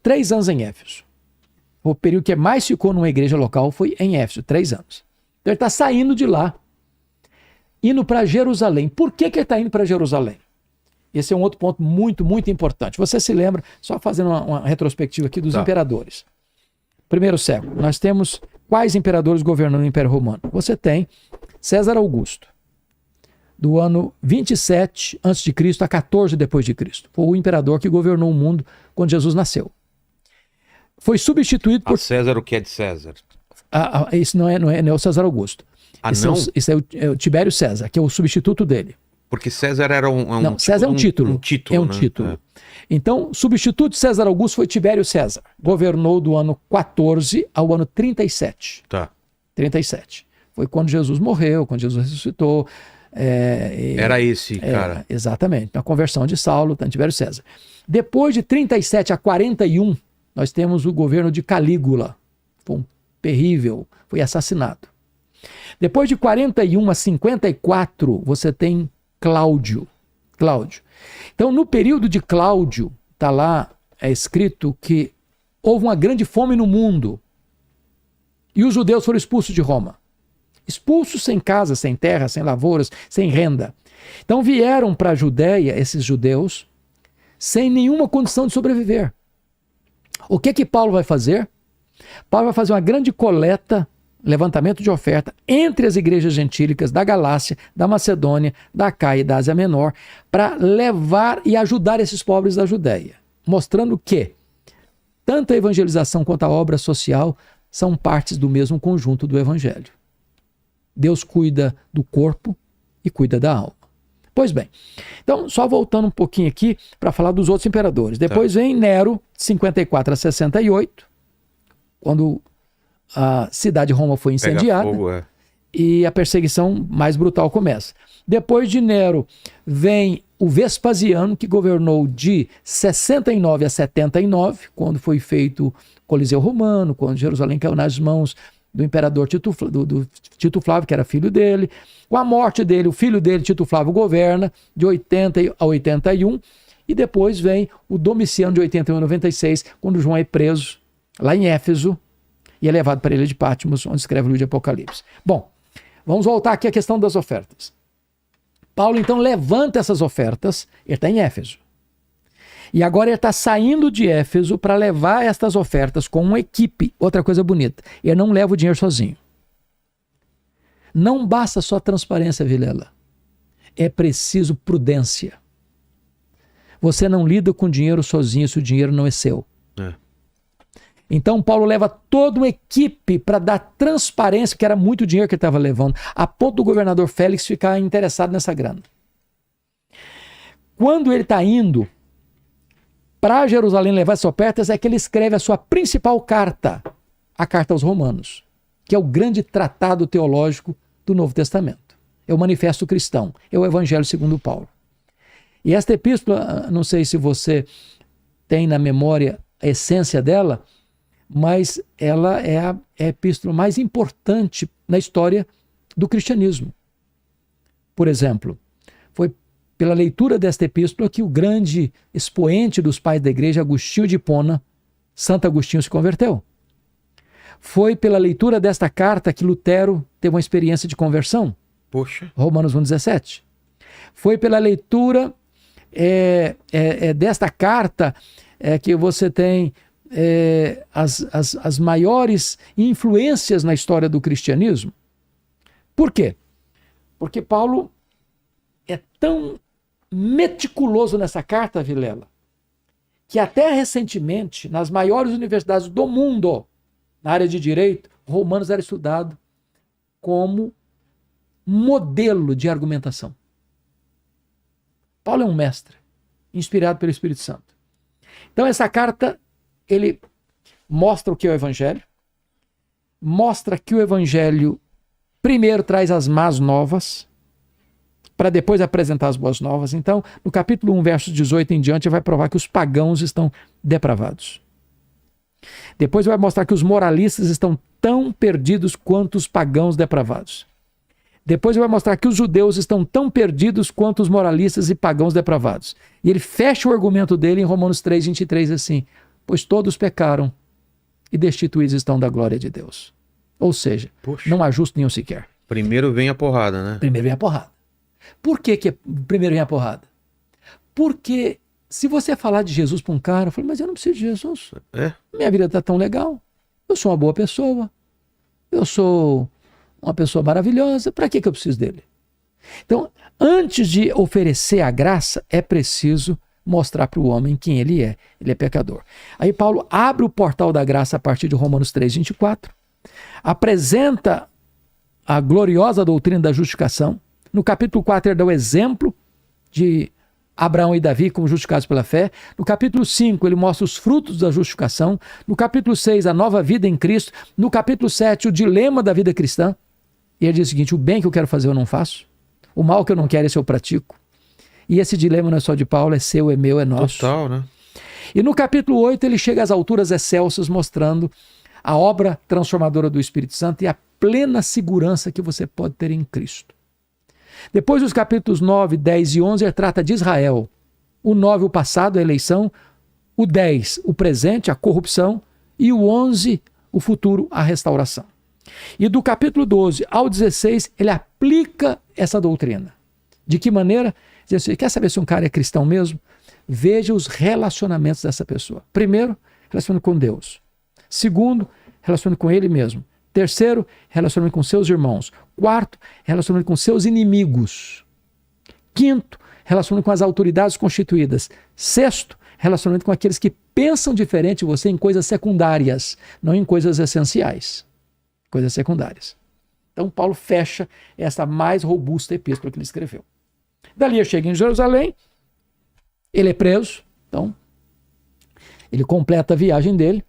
3 anos em Éfeso. O período que mais ficou numa igreja local foi em Éfeso, 3 anos. Então ele está saindo de lá, indo para Jerusalém. Por que ele está indo para Jerusalém? Esse é um outro ponto muito, muito importante. Você se lembra, só fazendo uma retrospectiva aqui dos imperadores. Primeiro século, nós temos quais imperadores governando o Império Romano? Você tem César Augusto, do ano 27 a.C. a 14 depois de Cristo. Foi o imperador que governou o mundo quando Jesus nasceu. Foi substituído por... César, o que é de César? Isso não é o César Augusto. Esse é o Tibério César, que é o substituto dele. Porque César era Não, César é um título. É um título. Então, o substituto de César Augusto foi Tibério César. Governou do ano 14 ao ano 37. Tá. 37. Foi quando Jesus morreu, quando Jesus ressuscitou. Era esse, cara. Exatamente. A conversão de Saulo, Tibério César. Depois de 37 a 41, nós temos o governo de Calígula. Foi um terrível, foi assassinado. Depois de 41 a 54, você tem Cláudio. Então, no período de Cláudio, está lá, é escrito que houve uma grande fome no mundo e os judeus foram expulsos de Roma. Expulsos sem casa, sem terra, sem lavouras, sem renda. Então vieram para a Judéia, esses judeus, sem nenhuma condição de sobreviver. O que Paulo vai fazer? Paulo vai fazer uma grande coleta, levantamento de oferta entre as igrejas gentílicas da Galácia, da Macedônia, da Acaia e da Ásia Menor, para levar e ajudar esses pobres da Judéia, mostrando que tanto a evangelização quanto a obra social são partes do mesmo conjunto do evangelho. Deus cuida do corpo e cuida da alma. Pois bem, então só voltando um pouquinho aqui para falar dos outros imperadores. Depois vem Nero, de 54 a 68, quando a cidade de Roma foi incendiada e a perseguição mais brutal começa. Depois de Nero vem o Vespasiano, que governou de 69 a 79, quando foi feito o Coliseu Romano, quando Jerusalém caiu nas mãos do imperador Tito Flávio, que era filho dele. Com a morte dele, o filho dele, Tito Flávio, governa de 80 a 81, e depois vem o Domiciano de 81 a 96, quando João é preso lá em Éfeso e é levado para a ilha de Patmos, onde escreve o livro de Apocalipse. Bom, vamos voltar aqui à questão das ofertas. Paulo, então, levanta essas ofertas, ele está em Éfeso. E agora ele está saindo de Éfeso para levar estas ofertas com uma equipe. Outra coisa bonita, ele não leva o dinheiro sozinho. Não basta só transparência, Vilela. É preciso prudência. Você não lida com dinheiro sozinho se o dinheiro não é seu. Então Paulo leva toda uma equipe para dar transparência, que era muito dinheiro que ele estava levando, a ponto do governador Félix ficar interessado nessa grana. Quando ele está indo para Jerusalém levar essas ofertas, é que ele escreve a sua principal carta, a carta aos Romanos, que é o grande tratado teológico do Novo Testamento. É o Manifesto Cristão, é o Evangelho segundo Paulo. E esta epístola, não sei se você tem na memória a essência dela, mas ela é a epístola mais importante na história do cristianismo. Por exemplo, foi pela leitura desta epístola que o grande expoente dos pais da igreja, Agostinho de Hipona, Santo Agostinho, se converteu. Foi pela leitura desta carta que Lutero teve uma experiência de conversão. Poxa. Romanos 1,17. Foi pela leitura desta carta que você tem as maiores influências na história do cristianismo. Por quê? Porque Paulo é tão meticuloso nessa carta, Vilela, que até recentemente, nas maiores universidades do mundo, na área de direito, Romanos era estudado como modelo de argumentação. Paulo é um mestre, inspirado pelo Espírito Santo. Então essa carta, ele mostra o que é o Evangelho, mostra que o Evangelho primeiro traz as más novas, para depois apresentar as boas novas. Então, no capítulo 1, versos 18 em diante, vai provar que os pagãos estão depravados. Depois vai mostrar que os moralistas estão tão perdidos quanto os pagãos depravados. Depois vai mostrar que os judeus estão tão perdidos quanto os moralistas e pagãos depravados. E ele fecha o argumento dele em Romanos 3, 23, assim: pois todos pecaram e destituídos estão da glória de Deus. Ou seja, não há justo nenhum sequer. Primeiro vem a porrada, né? Primeiro vem a porrada. Por que primeiro vem a porrada? Porque se você falar de Jesus para um cara, eu falo, mas eu não preciso de Jesus. Minha vida está tão legal. Eu sou uma boa pessoa. Eu sou uma pessoa maravilhosa. Para que eu preciso dele? Então, antes de oferecer a graça, é preciso mostrar para o homem quem ele é. Ele é pecador. Aí Paulo abre o portal da graça a partir de Romanos 3:24, apresenta a gloriosa doutrina da justificação. No capítulo 4 ele dá o exemplo de Abraão e Davi como justificados pela fé. No capítulo 5 ele mostra os frutos da justificação. No capítulo 6 a nova vida em Cristo. No capítulo 7 o dilema da vida cristã. E ele diz o seguinte, o bem que eu quero fazer eu não faço. O mal que eu não quero esse eu pratico. E esse dilema não é só de Paulo, é seu, é meu, é nosso. Total, né? E no capítulo 8 ele chega às alturas excelsas mostrando a obra transformadora do Espírito Santo e a plena segurança que você pode ter em Cristo. Depois dos capítulos 9, 10 e 11 ele trata de Israel. O 9 o passado, a eleição. O 10 o presente, a corrupção. E o 11 o futuro, a restauração. E do capítulo 12 ao 16 ele aplica essa doutrina. De que maneira? Diz assim, quer saber se um cara é cristão mesmo? Veja os relacionamentos dessa pessoa. Primeiro, relacionamento com Deus. Segundo, relacionamento com ele mesmo. Terceiro, relacionamento com seus irmãos. Quarto, relacionamento com seus inimigos. Quinto, relacionamento com as autoridades constituídas. Sexto, relacionamento com aqueles que pensam diferente de você em coisas secundárias, não em coisas essenciais. Coisas secundárias. Então Paulo fecha essa mais robusta epístola que ele escreveu. Dali ele chega em Jerusalém, ele é preso, então ele completa a viagem dele.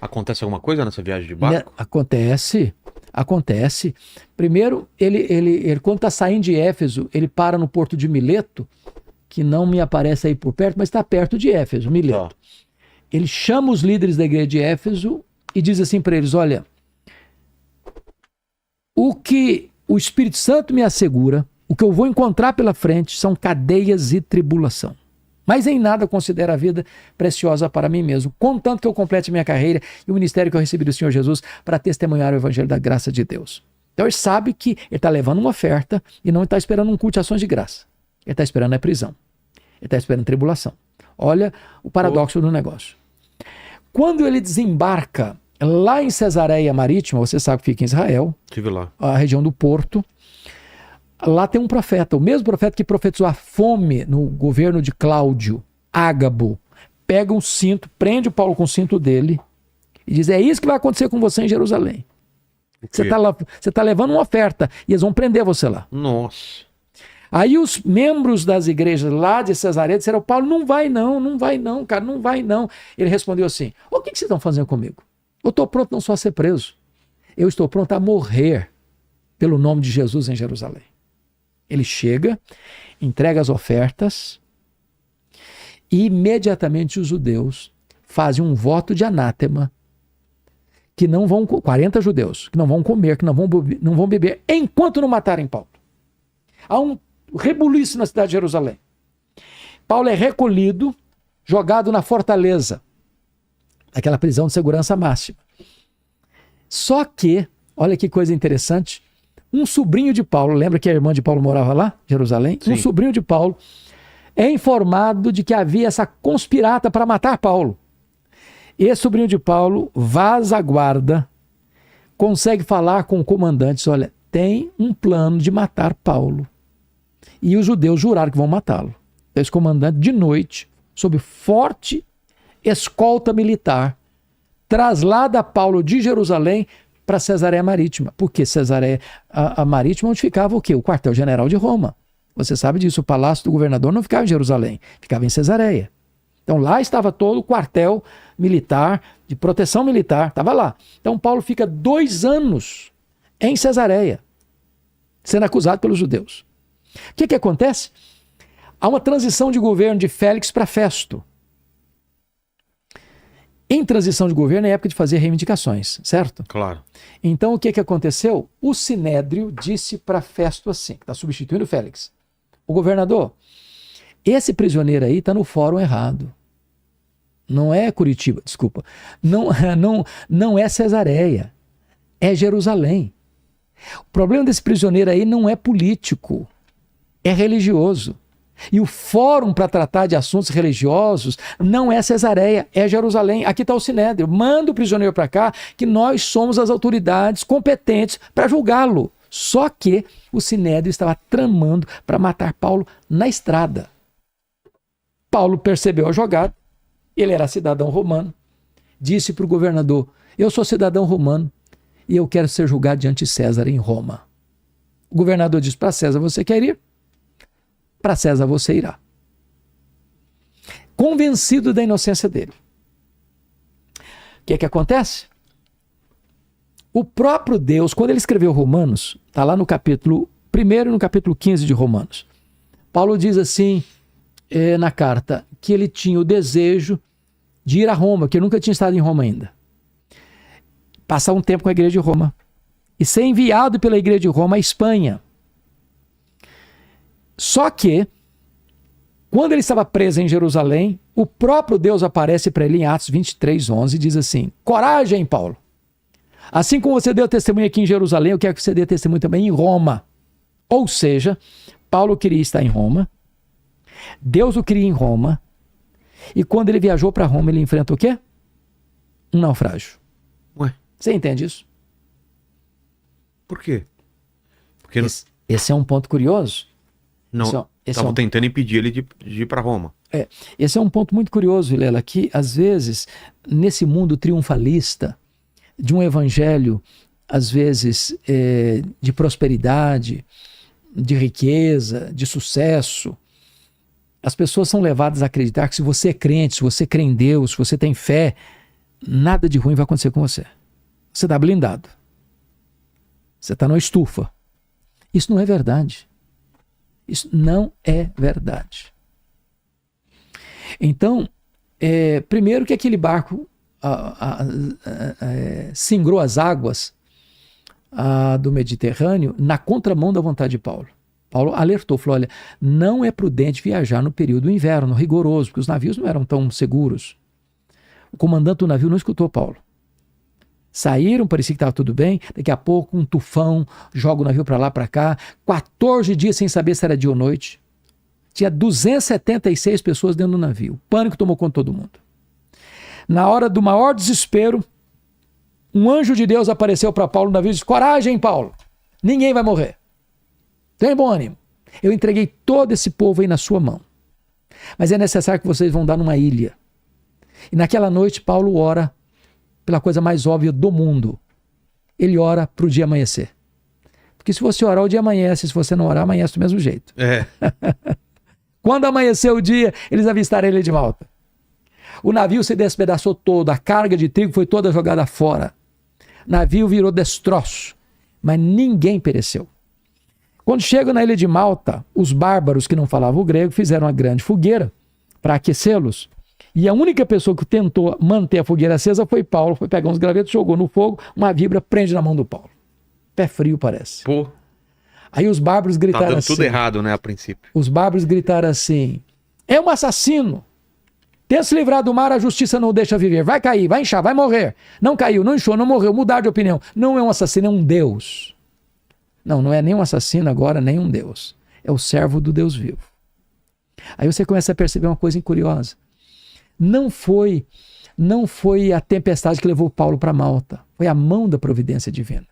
Acontece alguma coisa nessa viagem de barco? Acontece. Primeiro, ele quando está saindo de Éfeso, ele para no porto de Mileto, que não me aparece aí por perto, mas está perto de Éfeso, Mileto. Ele chama os líderes da igreja de Éfeso e diz assim para eles, olha, o que o Espírito Santo me assegura, o que eu vou encontrar pela frente são cadeias e tribulação. Mas em nada considero a vida preciosa para mim mesmo, contanto que eu complete minha carreira e o ministério que eu recebi do Senhor Jesus para testemunhar o evangelho da graça de Deus. Então ele sabe que ele está levando uma oferta e não está esperando um culto de ações de graça. Ele está esperando a prisão. Ele está esperando tribulação. Olha o paradoxo do negócio. Quando ele desembarca lá em Cesareia Marítima, você sabe que fica em Israel, estive lá, a região do Porto, lá tem um profeta, o mesmo profeta que profetizou a fome no governo de Cláudio, Ágabo, pega um cinto, prende o Paulo com o cinto dele e diz, é isso que vai acontecer com você em Jerusalém. Você está levando uma oferta e eles vão prender você lá. Nossa. Aí os membros das igrejas lá de Cesareia disseram, Paulo, não vai não, cara, não vai não. Ele respondeu assim, o que vocês estão fazendo comigo? Eu estou pronto não só a ser preso, eu estou pronto a morrer pelo nome de Jesus em Jerusalém. Ele chega, entrega as ofertas e imediatamente os judeus fazem um voto de anátema que não vão, 40 judeus, que não vão comer, que não vão beber, enquanto não matarem Paulo. Há um rebuliço na cidade de Jerusalém. Paulo é recolhido, jogado na fortaleza, aquela prisão de segurança máxima. Só que, olha que coisa interessante, um sobrinho de Paulo, lembra que a irmã de Paulo morava lá, Jerusalém? Sim. Um sobrinho de Paulo é informado de que havia essa conspirata para matar Paulo. Esse sobrinho de Paulo vaza a guarda, consegue falar com o comandante, olha, tem um plano de matar Paulo. E os judeus juraram que vão matá-lo. Então, esse comandante, de noite, sob forte escolta militar, traslada Paulo de Jerusalém para Cesareia Marítima. Porque Cesareia a Marítima, onde ficava o quê? O quartel-general de Roma. Você sabe disso, o palácio do governador não ficava em Jerusalém, ficava em Cesareia. Então lá estava todo o quartel militar, de proteção militar, estava lá. Então Paulo fica 2 anos em Cesareia, sendo acusado pelos judeus. O que acontece? Há uma transição de governo de Félix para Festo. Em transição de governo é época de fazer reivindicações, certo? Claro. Então o que aconteceu? O Sinédrio disse para Festo assim, que está substituindo Félix. O governador, esse prisioneiro aí está no fórum errado. não é Curitiba, desculpa, não é Cesareia, é Jerusalém. O problema desse prisioneiro aí não é político, é religioso. E o fórum para tratar de assuntos religiosos não é Cesareia, é Jerusalém. Aqui está o Sinédrio. Manda o prisioneiro para cá, que nós somos as autoridades competentes para julgá-lo. Só que o Sinédrio estava tramando para matar Paulo na estrada. Paulo percebeu a jogada, ele era cidadão romano, disse para o governador: eu sou cidadão romano e eu quero ser julgado diante de César em Roma. O governador disse: para César você quer ir? Para César você irá. Convencido da inocência dele. O que é que acontece? O próprio Deus, quando ele escreveu Romanos, está lá no capítulo 1 e no capítulo 15 de Romanos, Paulo diz assim na carta, que ele tinha o desejo de ir a Roma, que ele nunca tinha estado em Roma ainda. Passar um tempo com a igreja de Roma e ser enviado pela igreja de Roma à Espanha. Só que, quando ele estava preso em Jerusalém, o próprio Deus aparece para ele em Atos 23:11 e diz assim: coragem, Paulo. Assim como você deu testemunho aqui em Jerusalém, eu quero que você dê testemunho também em Roma. Ou seja, Paulo queria estar em Roma, Deus o queria em Roma, e quando ele viajou para Roma, ele enfrenta o quê? Um naufrágio. Ué? Você entende isso? Por quê? Porque esse é um ponto curioso. não estavam tentando impedir ele de ir para Roma. Esse é um ponto muito curioso, Vilela, que às vezes, nesse mundo triunfalista, de um evangelho, às vezes, de prosperidade, de riqueza, de sucesso, as pessoas são levadas a acreditar que se você é crente, se você crê em Deus, se você tem fé, nada de ruim vai acontecer com você. Você está blindado. Você está numa estufa. Isso não é verdade. Isso não é verdade. Então, primeiro que aquele barco singrou as águas do Mediterrâneo na contramão da vontade de Paulo. Paulo alertou, falou: olha, não é prudente viajar no período do inverno, rigoroso, porque os navios não eram tão seguros. O comandante do navio não escutou Paulo. Saíram, parecia que estava tudo bem, daqui a pouco um tufão joga o navio para lá, para cá, 14 dias sem saber se era dia ou noite. Tinha 276 pessoas dentro do navio. O pânico tomou conta de todo mundo. Na hora do maior desespero, um anjo de Deus apareceu para Paulo no navio e disse: coragem, Paulo, ninguém vai morrer. Tem bom ânimo. Eu entreguei todo esse povo aí na sua mão. Mas é necessário que vocês vão dar numa ilha. E naquela noite, Paulo ora pela coisa mais óbvia do mundo. Ele ora para o dia amanhecer. Porque se você orar, o dia amanhece. Se você não orar, amanhece do mesmo jeito. Quando amanheceu o dia, eles avistaram a ilha de Malta. O navio se despedaçou todo. A carga de trigo foi toda jogada fora. O navio virou destroço. Mas ninguém pereceu. Quando chegam na ilha de Malta, os bárbaros que não falavam o grego fizeram uma grande fogueira para aquecê-los. E a única pessoa que tentou manter a fogueira acesa foi Paulo. Foi pegar uns gravetos, jogou no fogo, uma vibra prende na mão do Paulo. Pé frio parece. Pô. Aí os bárbaros gritaram assim. Tá dando tudo errado, né, a princípio. Os bárbaros gritaram assim: é um assassino. Tenta se livrar do mar, a justiça não o deixa viver. Vai cair, vai inchar, vai morrer. Não caiu, não inchou, não morreu. Mudar de opinião. Não é um assassino, é um Deus. Não é nem um assassino agora, nem um Deus. É o servo do Deus vivo. Aí você começa a perceber uma coisa curiosa. Não foi a tempestade que levou Paulo para Malta. Foi a mão da providência divina.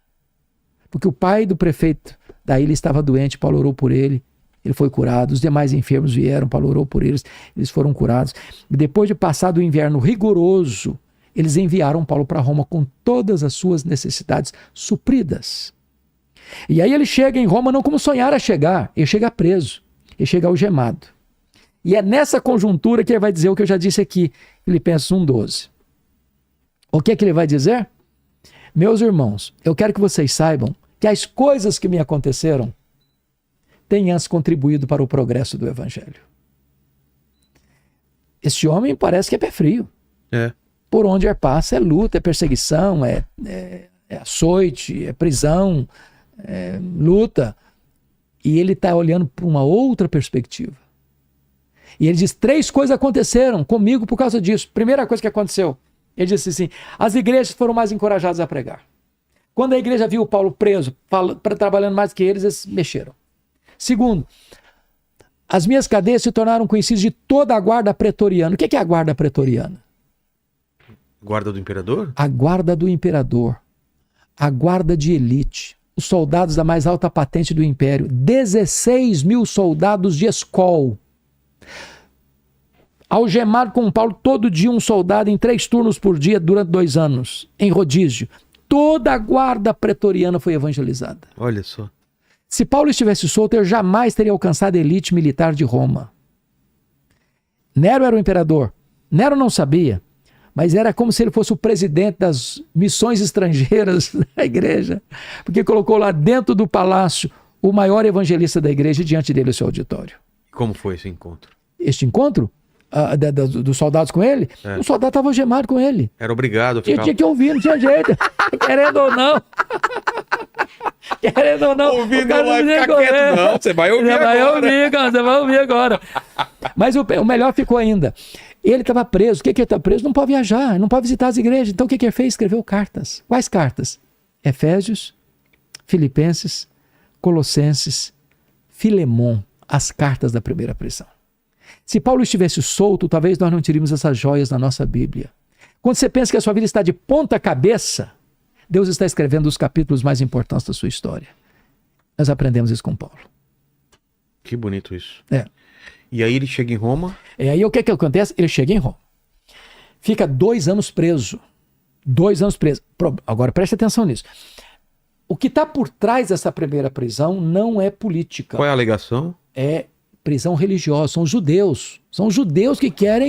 Porque o pai do prefeito da ilha estava doente, Paulo orou por ele, ele foi curado. Os demais enfermos vieram, Paulo orou por eles, eles foram curados. E depois de passar do inverno rigoroso, eles enviaram Paulo para Roma com todas as suas necessidades supridas. E aí ele chega em Roma não como sonhara chegar, ele chega preso, ele chega algemado. E é nessa conjuntura que ele vai dizer o que eu já disse aqui, Filipenses 1:12. O que é que ele vai dizer? Meus irmãos, eu quero que vocês saibam que as coisas que me aconteceram têm antes contribuído para o progresso do Evangelho. Este homem parece que é pé frio. Por onde ele passa é luta, é perseguição, é açoite, é prisão, luta. E ele está olhando para uma outra perspectiva. E ele diz, 3 coisas aconteceram comigo por causa disso. Primeira coisa que aconteceu, ele disse assim, as igrejas foram mais encorajadas a pregar. Quando a igreja viu o Paulo preso, trabalhando mais que eles mexeram. Segundo, as minhas cadeias se tornaram conhecidas de toda a guarda pretoriana. O que é a guarda pretoriana? Guarda do imperador? A guarda do imperador. A guarda de elite. Os soldados da mais alta patente do império. 16 mil soldados de escol. Algemado com Paulo todo dia um soldado em 3 turnos por dia durante 2 anos. Em rodízio. Toda a guarda pretoriana foi evangelizada. Olha só. Se Paulo estivesse solto, ele jamais teria alcançado a elite militar de Roma. Nero era o imperador. Nero não sabia, mas era como se ele fosse o presidente das missões estrangeiras da igreja, porque colocou lá dentro do palácio o maior evangelista da igreja e diante dele o seu auditório. Como foi esse encontro? Este encontro? Dos soldados com ele? O soldado estava algemado com ele. Era obrigado a ficar... Ele tinha que ouvir, não tinha jeito. Querendo ou não. Querendo ou não. Ouvindo não vai ficar quieto, não. Você vai ouvir agora. Você vai ouvir agora. Mas o melhor ficou ainda. Ele estava preso. O que ele está preso? Não pode viajar, não pode visitar as igrejas. Então o que ele fez? Escreveu cartas. Quais cartas? Efésios, Filipenses, Colossenses, Filemon. As cartas da primeira prisão. Se Paulo estivesse solto, talvez nós não teríamos essas joias na nossa Bíblia. Quando você pensa que a sua vida está de ponta cabeça, Deus está escrevendo os capítulos mais importantes da sua história. Nós aprendemos isso com Paulo. Que bonito isso. É. E aí ele chega em Roma. E aí o que acontece? Ele chega em Roma. Fica 2 anos preso. 2 anos preso. Agora preste atenção nisso. O que está por trás dessa primeira prisão não é política. Qual é a alegação? É prisão religiosa. São judeus. São judeus que querem